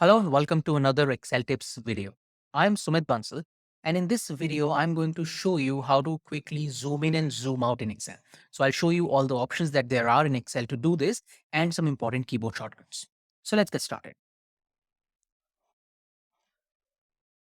Hello and welcome to another Excel tips video. I'm Sumit Bansal, and in this video, I'm going to show you how to quickly zoom in and zoom out in Excel. So I'll show you all the options that there are in Excel to do this and some important keyboard shortcuts. So let's get started.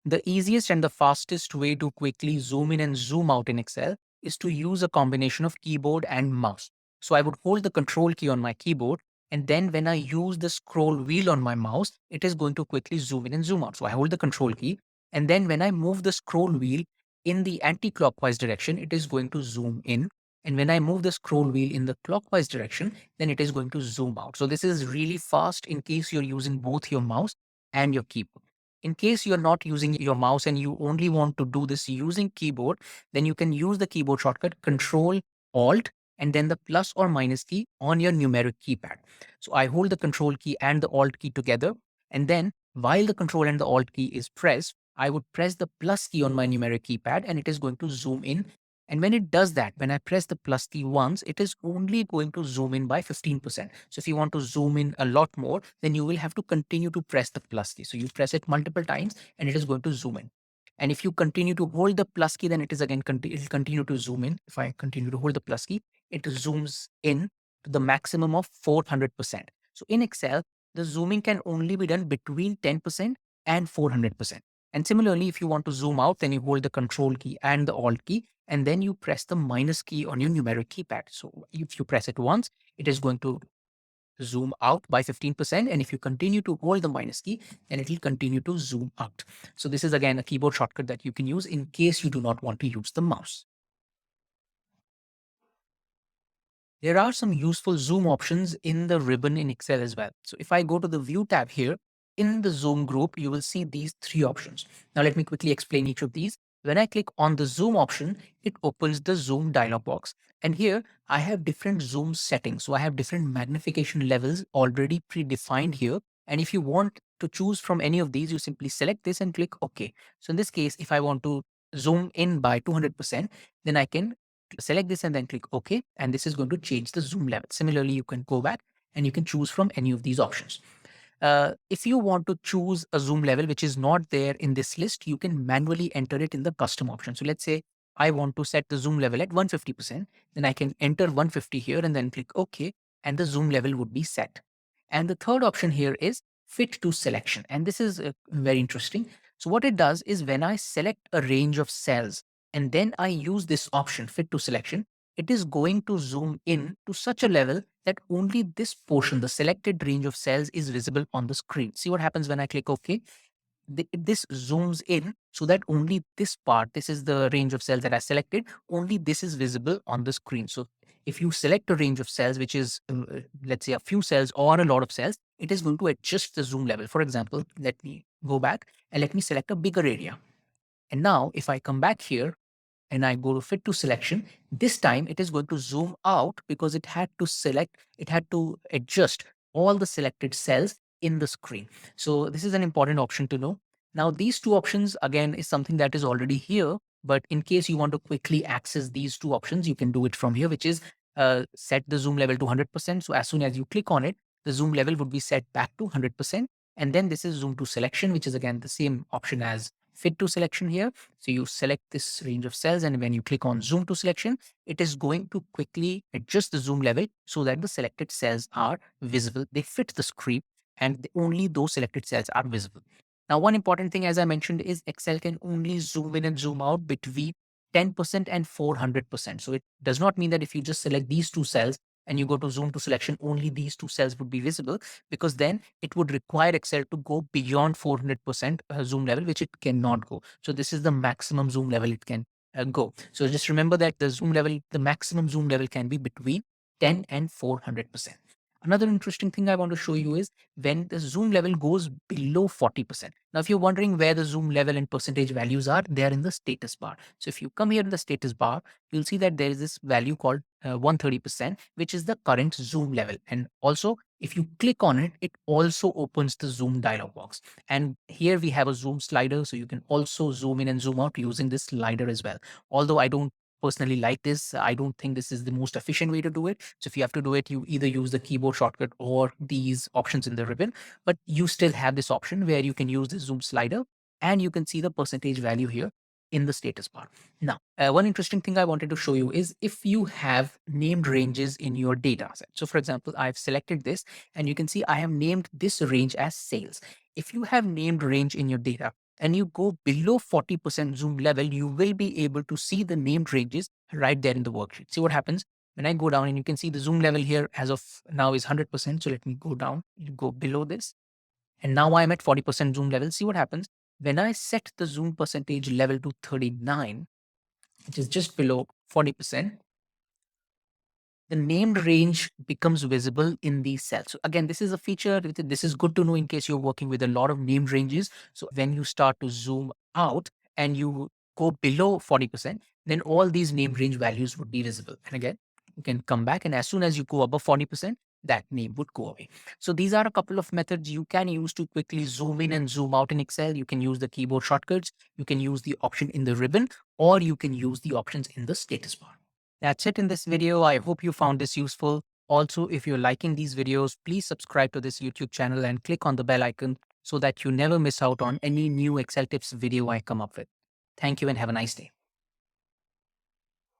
The easiest and the fastest way to quickly zoom in and zoom out in Excel is to use a combination of keyboard and mouse. So I would hold the control key on my keyboard, and then when I use the scroll wheel on my mouse, it is going to quickly zoom in and zoom out. So I hold the control key, and then when I move the scroll wheel in the anti-clockwise direction, it is going to zoom in. And when I move the scroll wheel in the clockwise direction, then it is going to zoom out. So this is really fast in case you're using both your mouse and your keyboard. In case you're not using your mouse and you only want to do this using keyboard, then you can use the keyboard shortcut Control Alt and then the plus or minus key on your numeric keypad. So I hold the control key and the alt key together. And then while the control and the alt key is pressed, I would press the plus key on my numeric keypad and it is going to zoom in. And when it does that, when I press the plus key once, it is only going to zoom in by 15%. So if you want to zoom in a lot more, then you will have to continue to press the plus key. So you press it multiple times and it is going to zoom in. And if you continue to hold the plus key, then it is again, it will continue to zoom in. If I continue to hold the plus key, it zooms in to the maximum of 400%. So in Excel, the zooming can only be done between 10% and 400%. And similarly, if you want to zoom out, then you hold the control key and the alt key, and then you press the minus key on your numeric keypad. So if you press it once, it is going to zoom out by 15%. And if you continue to hold the minus key, then it will continue to zoom out. So this is again a keyboard shortcut that you can use in case you do not want to use the mouse. There are some useful zoom options in the ribbon in Excel as well. So if I go to the View tab here, in the Zoom group, you will see these three options. Now let me quickly explain each of these. When I click on the Zoom option, it opens the Zoom dialog box. And here I have different zoom settings. So I have different magnification levels already predefined here. And if you want to choose from any of these, you simply select this and click OK. So in this case, if I want to zoom in by 200%, then I can select this and then click OK. And this is going to change the zoom level. Similarly, you can go back and you can choose from any of these options. If you want to choose a zoom level which is not there in this list, you can manually enter it in the custom option. So let's say I want to set the zoom level at 150%, then I can enter 150 here and then click OK, and the zoom level would be set. And the third option here is fit to selection. And this is very interesting. So what it does is when I select a range of cells and then I use this option fit to selection, it is going to zoom in to such a level that only this portion, the selected range of cells, is visible on the screen. See what happens when I click OK? This zooms in so that only this part, this is the range of cells that I selected, only this is visible on the screen. So if you select a range of cells, which is, let's say, a few cells or a lot of cells, it is going to adjust the zoom level. For example, let me go back and let me select a bigger area. And now if I come back here, and I go to fit to selection, this time it is going to zoom out because it had to adjust all the selected cells in the screen. So this is an important option to know. Now these two options again is something that is already here, but in case you want to quickly access these two options, you can do it from here, which is set the zoom level to 100%. So as soon as you click on it, the zoom level would be set back to 100%. And then this is zoom to selection, which is again the same option as fit to selection here. So you select this range of cells, and when you click on zoom to selection, it is going to quickly adjust the zoom level so that the selected cells are visible. They fit the script and only those selected cells are visible. Now, one important thing, as I mentioned, is Excel can only zoom in and zoom out between 10% and 400%. So it does not mean that if you just select these two cells and you go to zoom to selection, only these two cells would be visible, because then it would require Excel to go beyond 400% zoom level, which it cannot go. So this is the maximum zoom level it can go. So just remember that the maximum zoom level can be between 10 and 400%. Another interesting thing I want to show you is when the zoom level goes below 40%. Now, if you're wondering where the zoom level and percentage values are, they are in the status bar. So if you come here in the status bar, you'll see that there is this value called 130%, which is the current zoom level. And also, if you click on it, it also opens the zoom dialog box. And here we have a zoom slider, so you can also zoom in and zoom out using this slider as well. Although I don't personally like this. I don't think this is the most efficient way to do it. So if you have to do it, you either use the keyboard shortcut or these options in the ribbon, but you still have this option where you can use the zoom slider and you can see the percentage value here in the status bar. Now, one interesting thing I wanted to show you is if you have named ranges in your data set. So for example, I've selected this and you can see I have named this range as sales. If you have named range in your data and you go below 40% zoom level, you will be able to see the named ranges right there in the worksheet. See what happens when I go down, and you can see the zoom level here as of now is 100%. So let me go down, go below this. And now I'm at 40% zoom level. See what happens when I set the zoom percentage level to 39, which is just below 40%. The named range becomes visible in these cells. So again, this is a feature. This is good to know in case you're working with a lot of named ranges. So when you start to zoom out and you go below 40%, then all these named range values would be visible. And again, you can come back, and as soon as you go above 40%, that name would go away. So these are a couple of methods you can use to quickly zoom in and zoom out in Excel. You can use the keyboard shortcuts, you can use the option in the ribbon, or you can use the options in the status bar. That's it in this video. I hope you found this useful. Also, if you're liking these videos, please subscribe to this YouTube channel and click on the bell icon so that you never miss out on any new Excel tips video I come up with. Thank you and have a nice day.